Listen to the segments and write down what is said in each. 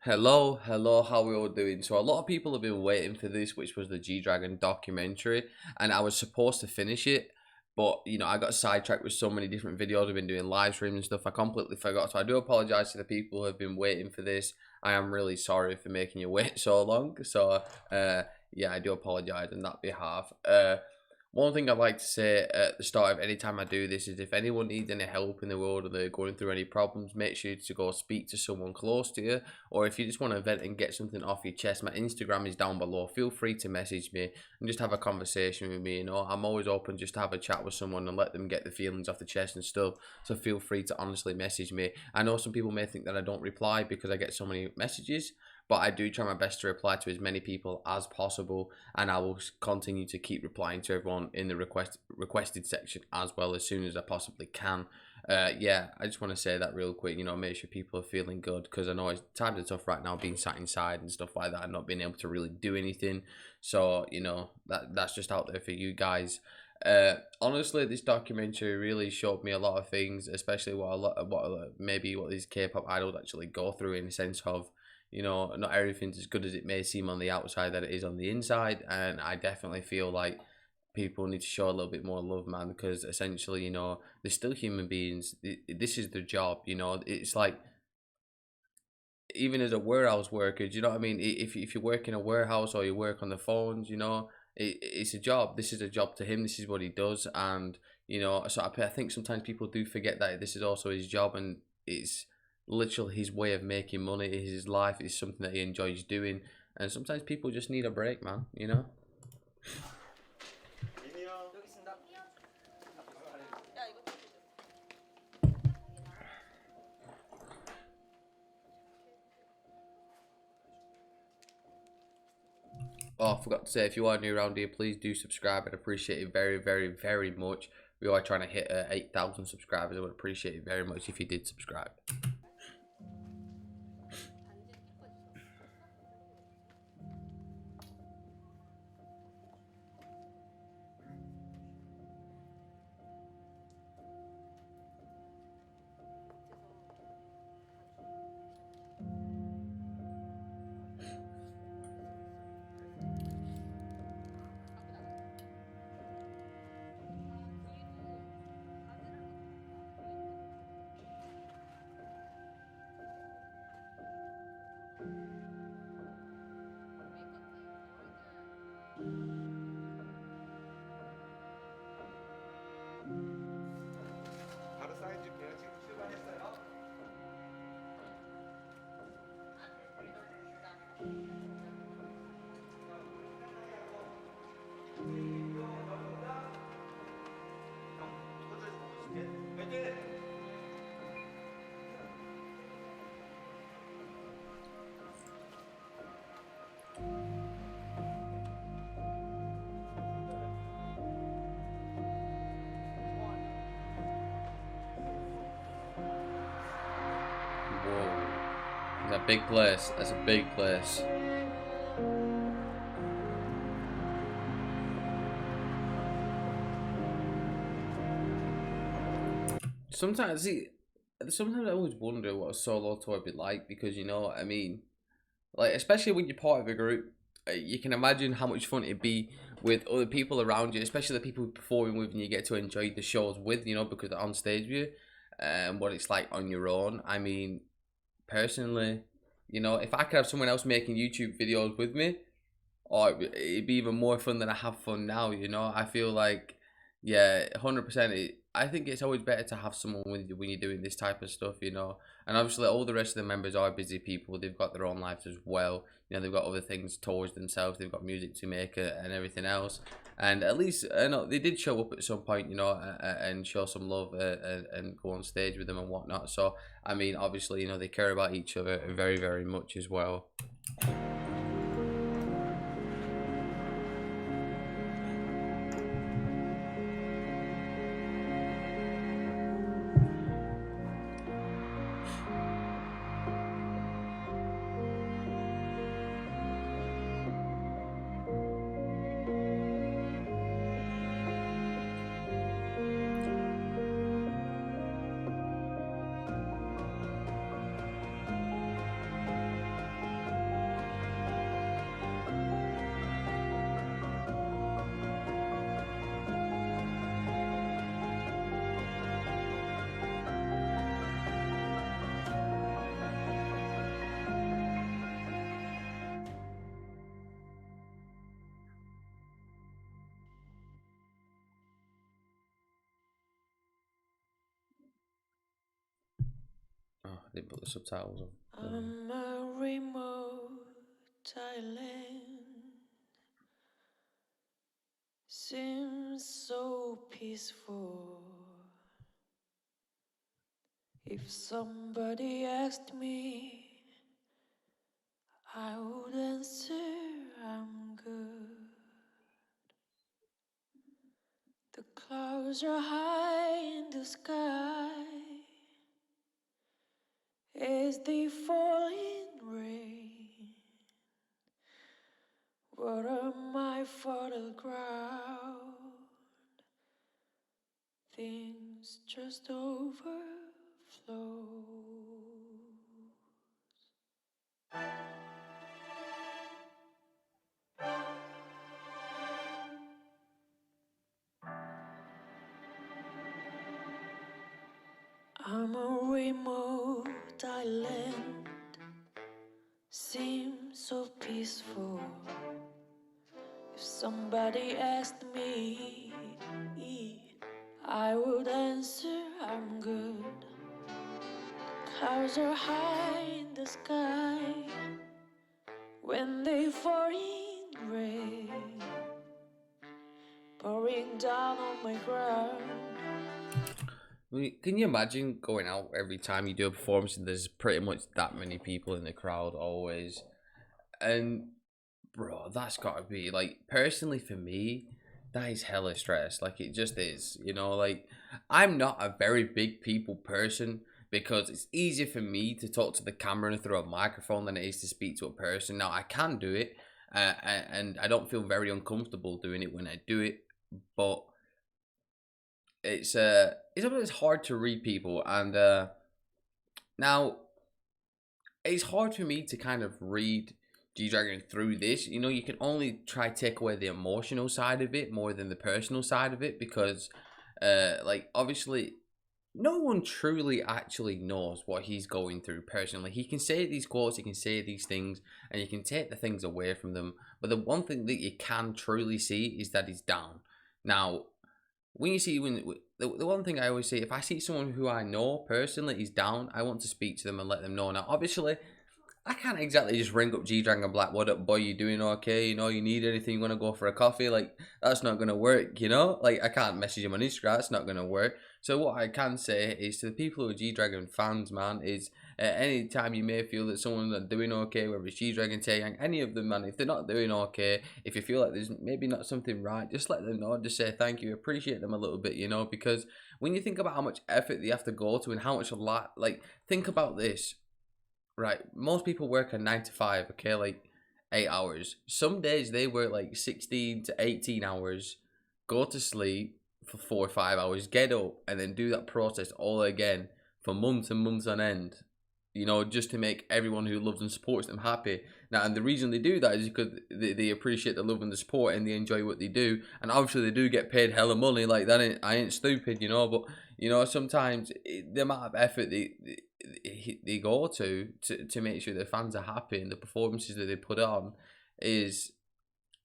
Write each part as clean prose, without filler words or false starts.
Hello, how we all doing? So a lot of people have been waiting for this, which was the G-Dragon documentary, and I was supposed to finish it, but I got sidetracked with so many different videos. I've been doing live streams and stuff. I completely forgot. So I do apologize to the people who have been waiting for this. I am really sorry for making you wait so long. So yeah, I do apologize on that behalf. One thing I'd like to say at the start of any time I do this is if anyone needs any help in the world or they're going through any problems, make sure to go speak to someone close to you. Or if you just want to vent and get something off your chest, my Instagram is down below. Feel free to message me and just have a conversation with me. I'm always open just to have a chat with someone and let them get the feelings off the chest and stuff. So feel free to honestly message me. I know some people may think that I don't reply because I get so many messages, but I do try my best to reply to as many people as possible, and I will continue to keep replying to everyone in the requested section as well as soon as I possibly can. Yeah, I just want to say that real quick. Make sure people are feeling good because I know times are tough right now, being sat inside and stuff like that, and not being able to really do anything. So that's just out there for you guys. Honestly, this documentary really showed me a lot of things, especially what these K-pop idols actually go through in the sense of not everything's as good as it may seem on the outside that it is on the inside. And I definitely feel like people need to show a little bit more love, man, because essentially, they're still human beings. This is their job, it's like, even as a warehouse worker, do you know what I mean? If you work in a warehouse or you work on the phones, it's a job. This is a job to him. This is what he does. And, so I think sometimes people do forget that this is also his job, and it's literally his way of making money. It's his life. It's something that he enjoys doing. And sometimes people just need a break, man. Oh, I forgot to say, if you are new around here, please do subscribe. I'd appreciate it very, very, very much. We are trying to hit 8,000 subscribers. I would appreciate it very much if you did subscribe. 바로 사인줄게요. 지금 출발했어요. Whoa. That's a big place. That's a big place. Sometimes, see, sometimes I always wonder what a solo tour would be like because I mean, like especially when you're part of a group, you can imagine how much fun it'd be with other people around you, especially the people you're performing with, and you get to enjoy the shows with, because they're on stage with you, and what it's like on your own. I mean, personally, if I could have someone else making YouTube videos with me, or it'd be even more fun than I have fun now. I feel like, yeah, 100%. I think it's always better to have someone with you when you're doing this type of stuff. And obviously all the rest of the members are busy people. They've got their own lives as well. They've got other things towards themselves. They've got music to make and everything else. And at least they did show up at some point, and show some love and go on stage with them and whatnot. So I mean, obviously, they care about each other very, very much as well. Oh, I didn't put the subtitles on. I'm a remote island. Seems so peaceful. If somebody asked me, I would answer I'm good. The clouds are high in the sky as they fall in rain. Water my fertile ground. Things just overflow. I'm a remote island, seems so peaceful. If somebody asked me, I would answer I'm good. Clouds are high in the sky when they fall in rain, pouring down on my ground. Can you imagine going out every time you do a performance and there's pretty much that many people in the crowd always? And bro, that's gotta be like, personally for me, that is hella stress. Like, it just is, you know. Like, I'm not a very big people person because it's easier for me to talk to the camera and through a microphone than it is to speak to a person. Now I can do it, and I don't feel very uncomfortable doing it when I do it, but it's hard to read people. And now it's hard for me to kind of read G-Dragon through this. You know, you can only try take away the emotional side of it more than the personal side of it, because like, obviously no one truly actually knows what he's going through personally. He can say these quotes, he can say these things, and you can take the things away from them, but the one thing that you can truly see is that he's down. Now, when you see, the one thing I always say, if I see someone who I know personally is down, I want to speak to them and let them know. Now, obviously, I can't exactly just ring up G-Dragon and be like, what up, boy, you doing okay? You know, you need anything, you want to go for a coffee? Like, that's not going to work, you know? Like, I can't message him on Instagram, that's not going to work. So what I can say is, to the people who are G-Dragon fans, man, is any time you may feel that someone's not doing okay, whether it's G-Dragon, Taeyang, any of them, man, if they're not doing okay, if you feel like there's maybe not something right, just let them know, just say thank you, appreciate them a little bit, you know? Because when you think about how much effort they have to go to and how much, like, think about this. Right, most people work a 9 to 5, okay, like 8 hours. Some days they work like 16 to 18 hours, go to sleep for 4 or 5 hours, get up, and then do that process all again for months and months on end. You know, just to make everyone who loves and supports them happy. Now, and the reason they do that is because they appreciate the love and the support, and they enjoy what they do. And obviously, they do get paid hella money. Like, I ain't stupid, you know. But you know, sometimes the amount of effort they go to make sure their fans are happy, and the performances that they put on is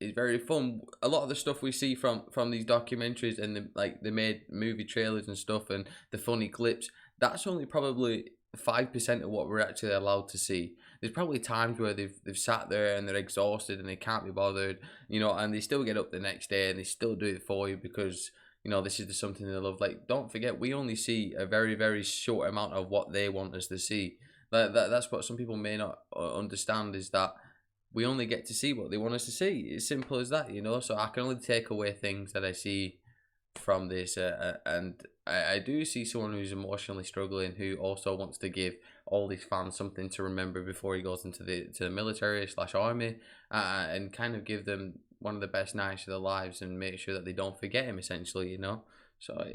very fun. A lot of the stuff we see from these documentaries and the made movie trailers and stuff, and the funny clips, that's only probably 5% of what we're actually allowed to see. There's probably times where they've sat there and they're exhausted and they can't be bothered, you know, and they still get up the next day and they still do it for you because, you know, this is just something they love. Like, don't forget, we only see a very, very short amount of what they want us to see. That's what some people may not understand, is that we only get to see what they want us to see. It's simple as that, you know. So I can only take away things that I see from this, and I do see someone who's emotionally struggling, who also wants to give all these fans something to remember before he goes into the military / army, and kind of give them one of the best nights of their lives and make sure that they don't forget him, essentially, you know. So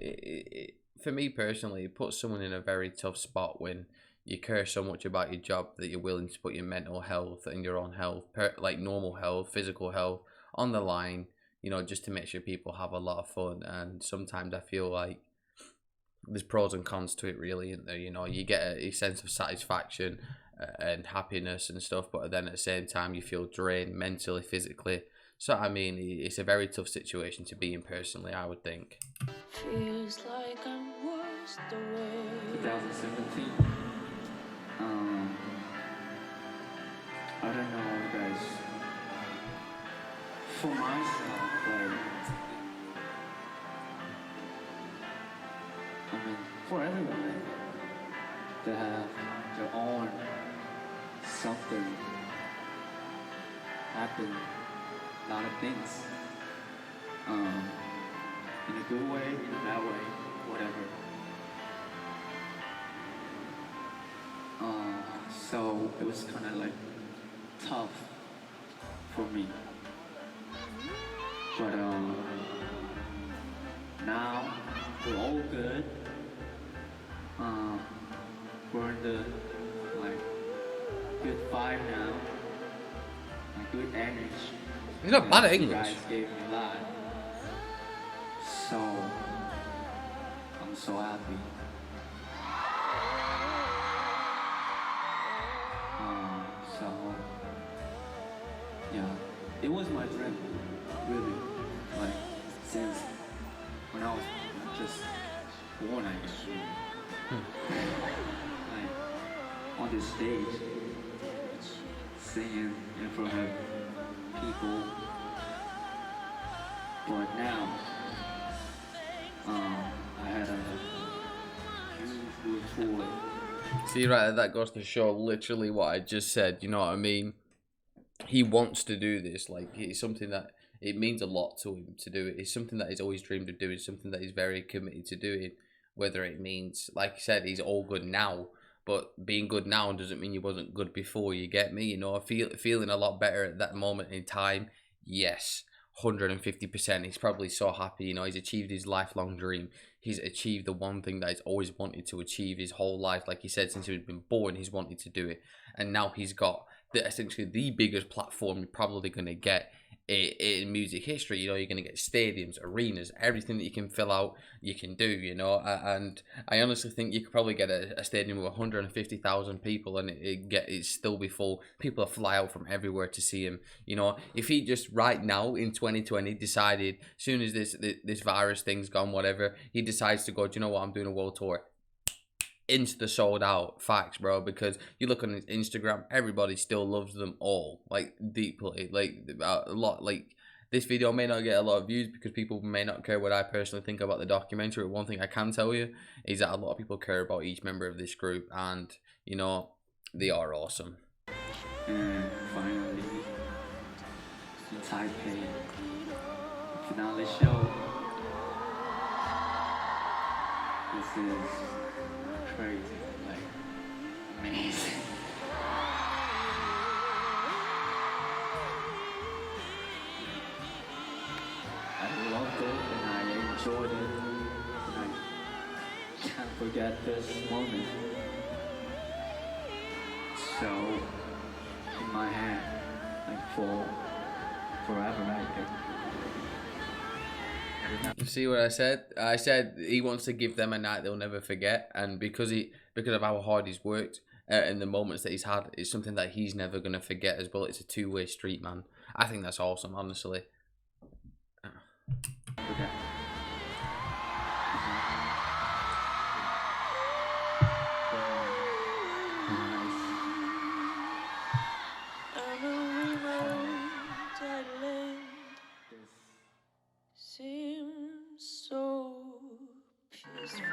for me personally, it puts someone in a very tough spot when you care so much about your job that you're willing to put your mental health and your own health, like normal health, physical health, on the line, you know, just to make sure people have a lot of fun. And sometimes I feel like there's pros and cons to it, really, isn't there? You know, you get a sense of satisfaction and happiness and stuff, but then at the same time you feel drained mentally, physically. So I mean, it's a very tough situation to be in personally, I would think. Feels like I'm washed away. 2017. Um, I don't know, guys. For myself, I mean, for everyone, they have their own something happen, a lot of things. In a good way, in a bad way, whatever. So it was kind of like tough for me. But now we're all good. We're in the like good vibe now, like good energy. He's not bad at You English. guys gave me a lot, so I'm so happy. So yeah, it was my dream, really. Like since when I was just born, I guess. Like on this stage, singing in front of people. But now, I had a huge tour. See, right, that goes to show literally what I just said. You know what I mean? He wants to do this. Like, it's something that it means a lot to him to do it. It's something that he's always dreamed of doing. Something that he's very committed to doing. Whether it means, like I said, he's all good now, but being good now doesn't mean he wasn't good before. You get me? You know, feeling a lot better at that moment in time. Yes, 150%. He's probably so happy. You know, he's achieved his lifelong dream. He's achieved the one thing that he's always wanted to achieve his whole life. Like he said, since he's been born, he's wanted to do it, and now he's got essentially the biggest platform you're probably going to get in music history. You know, you're going to get stadiums, arenas, everything that you can fill out, you can do, you know. And I honestly think you could probably get a stadium with 150,000 people and it still be full. People fly out from everywhere to see him. You know, if he just right now in 2020 decided, as soon as this virus thing's gone, whatever, he decides to go, do you know what, I'm doing a world tour. Insta sold out, facts, bro. Because you look on his Instagram, everybody still loves them all, like deeply, like a lot. Like this video may not get a lot of views because people may not care what I personally think about the documentary. But one thing I can tell you is that a lot of people care about each member of this group, and you know they are awesome. And finally, in Taipei, finale show. This is crazy, like amazing. I loved it and I enjoyed it. And I can't forget this moment. So in my head, like forever, I think. You see what I said? I said he wants to give them a night they'll never forget, and because of how hard he's worked and the moments that he's had, it's something that he's never gonna forget as well. It's a two-way street, man. I think that's awesome, honestly. Okay. On a remote island seems so peaceful.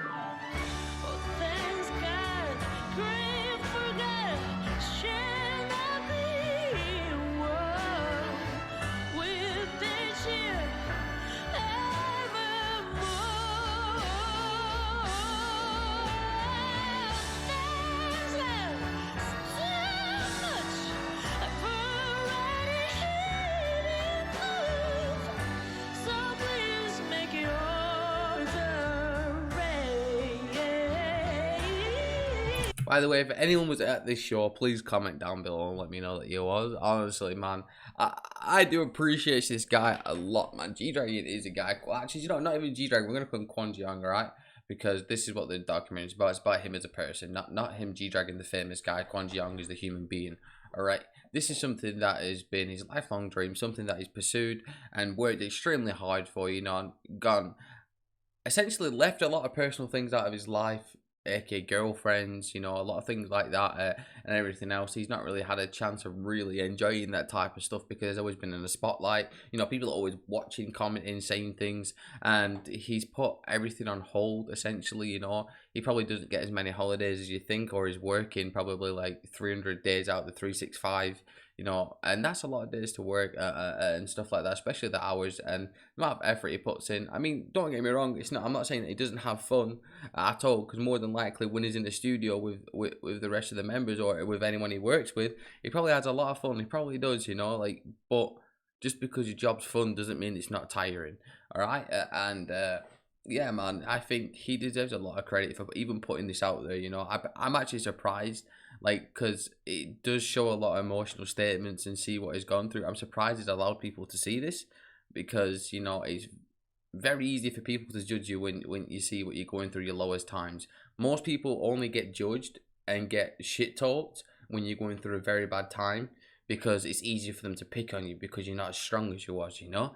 Oh, thanks God, grief forgot, shall not be one with this year evermore. Thanks God, so much I've already had enough. So please make yours a rain. By the way, if anyone was at this show, please comment down below and let me know that you was. Honestly, man, I do appreciate this guy a lot, man. G-Dragon is a guy. Well, actually, you know, not even G-Dragon. We're gonna call him Kwon, right? Because this is what the documentary is about. It's about him as a person, not him, G-Dragon, the famous guy. Kwon is the human being. All right. This is something that has been his lifelong dream, something that he's pursued and worked extremely hard for. You know, gone essentially left a lot of personal things out of his life aka girlfriends, you know, a lot of things like that, and everything else. He's not really had a chance of really enjoying that type of stuff because he's always been in the spotlight. You know, people are always watching, commenting, saying things, and he's put everything on hold essentially. You know, he probably doesn't get as many holidays as you think, or he's working probably like 300 days out of the 365. You know, and that's a lot of days to work and stuff like that, especially the hours and the amount of effort he puts in. I mean, don't get me wrong, it's not. I'm not saying that he doesn't have fun at all, because more than likely when he's in the studio with the rest of the members or with anyone he works with, he probably has a lot of fun. He probably does, you know, like, but just because your job's fun doesn't mean it's not tiring. All right, yeah, man, I think he deserves a lot of credit for even putting this out there. You know, I'm actually surprised, like, because it does show a lot of emotional statements and see what he's gone through. I'm surprised he's allowed people to see this, because, you know, it's very easy for people to judge you when you see what you're going through your lowest times. Most people only get judged and get shit talked when you're going through a very bad time, because it's easier for them to pick on you because you're not as strong as you was, you know.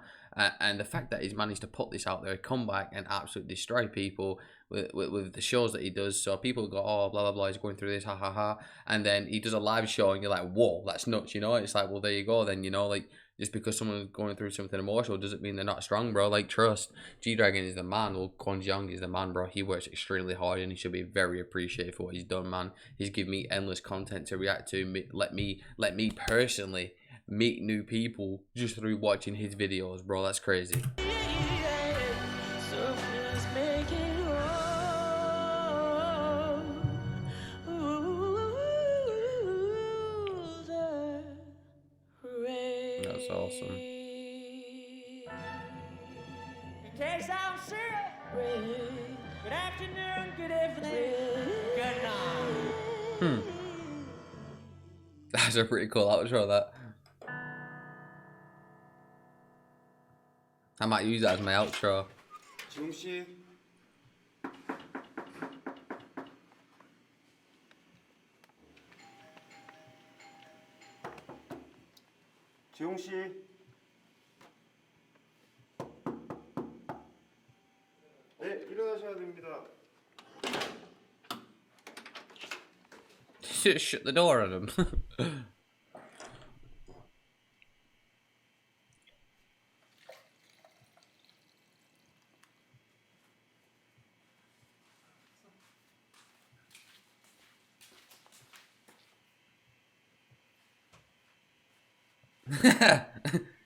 And the fact that he's managed to put this out there, come back and absolutely destroy people with the shows that he does. So people go, oh, blah blah blah, he's going through this, ha ha ha, and then he does a live show and you're like, whoa, that's nuts, you know. It's like, well, there you go then, you know, like, just because someone's going through something emotional doesn't mean they're not strong, bro. Like, trust, G-Dragon is the man. Well, Kwon Yong is the man, bro. He works extremely hard and he should be very appreciated for what he's done, man. He's given me endless content to react to. Let me personally meet new people just through watching his videos, bro. That's crazy. So please make it wrong. The rain. That's awesome. In case I'm sick, Rain. good afternoon, good evening, good night. That's a pretty cool outro, that. I might use that as my outro. 지웅 씨. 지웅 씨. 네, 일어나셔야 됩니다. Shut the door on him.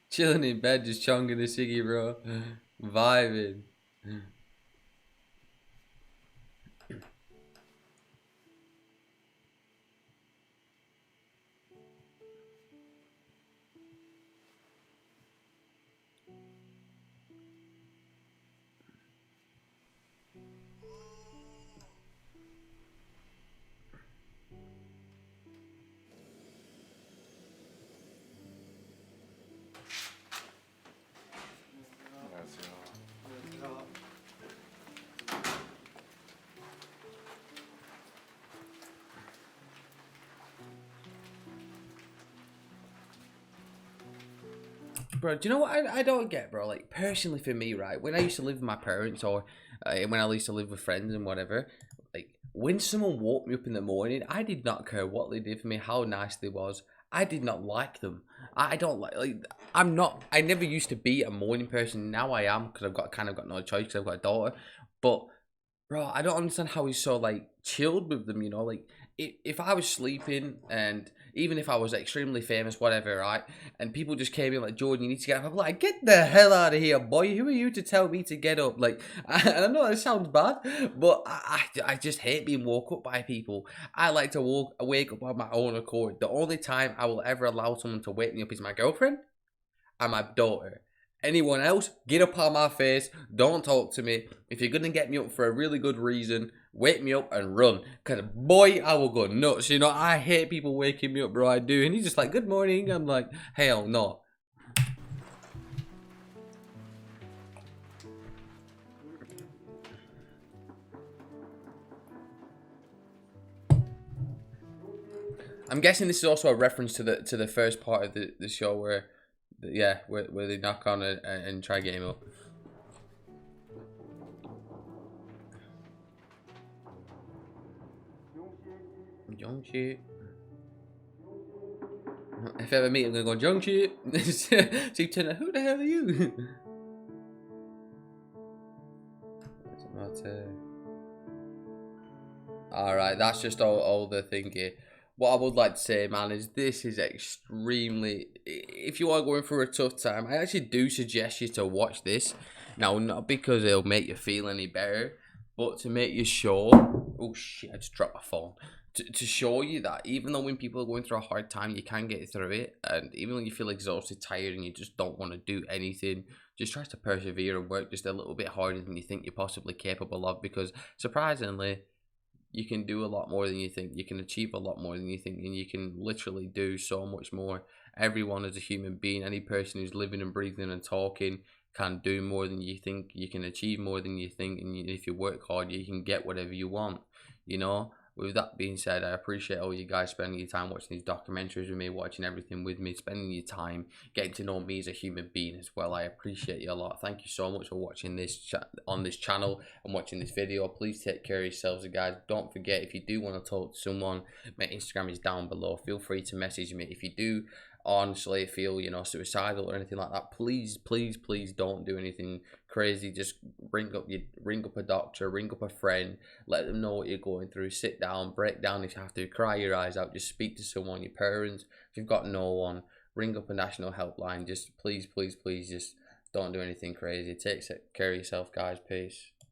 Chilling in bed, just chunking the ciggy, bro. Vibing. Bro, do you know what I don't get, bro? Like, personally for me, right, when I used to live with my parents, or when I used to live with friends and whatever, like, when someone woke me up in the morning, I did not care what they did for me, how nice they was. I did not like them. I don't like I never used to be a morning person. Now I am, because I've got no choice, because I've got a daughter. But, bro, I don't understand how he's so, like, chilled with them, you know? Like, if I was sleeping, and even if I was extremely famous, whatever, right, and people just came in like, Jordan, you need to get up, I'm like, get the hell out of here, boy. Who are you to tell me to get up? Like, I know that sounds bad, but I just hate being woke up by people. I like to wake up on my own accord. The only time I will ever allow someone to wake me up is my girlfriend and my daughter. Anyone else, get up on my face. Don't talk to me. If you're going to get me up for a really good reason, wake me up and run. Because, boy, I will go nuts. You know, I hate people waking me up, bro. I do. And he's just like, good morning. I'm like, hell no. I'm guessing this is also a reference to the first part of the show where they knock on it and try to get him up. Young shit. If I ever meet him, I'm gonna go, Young shit. See, Tina, who the hell are you? Alright, that's just all the thinking. What I would like to say, man, is this is extremely... If you are going through a tough time, I actually do suggest you to watch this. Now, not because it'll make you feel any better, but to make you sure... Oh, shit, I just dropped my phone. To show you that even though when people are going through a hard time, you can get through it. And even when you feel exhausted, tired, and you just don't want to do anything, just try to persevere and work just a little bit harder than you think you're possibly capable of. Because, surprisingly... you can do a lot more than you think. You can achieve a lot more than you think, and you can literally do so much more. Everyone is a human being. Any person who's living and breathing and talking can do more than you think. You can achieve more than you think, and if you work hard, you can get whatever you want. You know. With that being said, I appreciate all you guys spending your time watching these documentaries with me, watching everything with me, spending your time getting to know me as a human being as well. I appreciate you a lot. Thank you so much for watching this on this channel and watching this video. Please take care of yourselves, guys. Don't forget, if you do want to talk to someone, my Instagram is down below. Feel free to message me. If you do honestly feel, you know, suicidal or anything like that, please don't do anything crazy. Just ring up a doctor, ring up a friend, let them know what you're going through. Sit down, break down if you have to, cry your eyes out, just speak to someone, your parents. If you've got no one, ring up a national helpline. Just please just don't do anything crazy. Take care of yourself, guys. Peace.